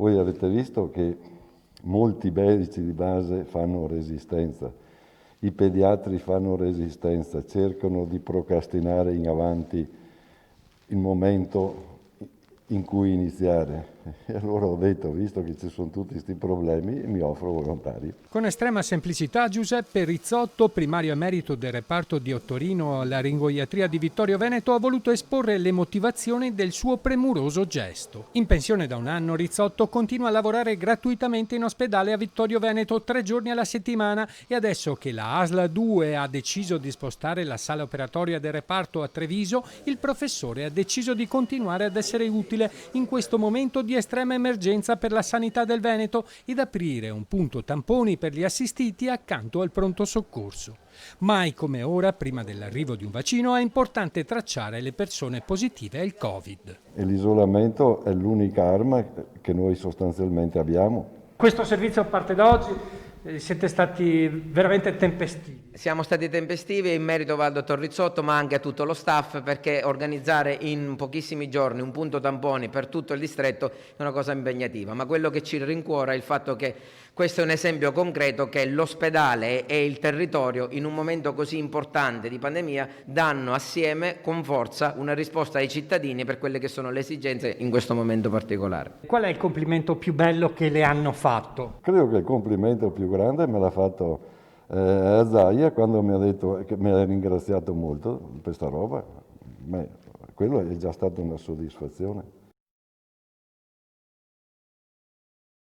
Voi avete visto che molti medici di base fanno resistenza, i pediatri fanno resistenza, cercano di procrastinare in avanti il momento in cui iniziare. E allora ho detto, visto che ci sono tutti questi problemi, mi offro volontario. Con estrema semplicità, Giuseppe Rizzotto, primario emerito del reparto di otorino-laringoiatria di Vittorio Veneto, ha voluto esporre le motivazioni del suo premuroso gesto. In pensione da un anno, Rizzotto continua a lavorare gratuitamente in ospedale a Vittorio Veneto 3 giorni alla settimana e adesso che la ASL 2 ha deciso di spostare la sala operatoria del reparto a Treviso, il professore ha deciso di continuare ad essere utile in questo momento di estrema emergenza per la sanità del Veneto ed aprire un punto tamponi per gli assistiti accanto al pronto soccorso. Mai come ora, prima dell'arrivo di un vaccino, è importante tracciare le persone positive al Covid. E l'isolamento è l'unica arma che noi sostanzialmente abbiamo. Questo servizio parte da oggi, siete stati veramente tempestivi. Siamo stati tempestivi, in merito va al dottor Rizzotto ma anche a tutto lo staff, perché organizzare in pochissimi giorni un punto tamponi per tutto il distretto è una cosa impegnativa, ma quello che ci rincuora è il fatto che questo è un esempio concreto che l'ospedale e il territorio in un momento così importante di pandemia danno assieme con forza una risposta ai cittadini per quelle che sono le esigenze in questo momento particolare. Qual è il complimento più bello che le hanno fatto? Credo che il complimento più grande me l'ha fatto a Zaia quando mi ha detto che mi ha ringraziato molto per questa roba. Quello è già stata una soddisfazione.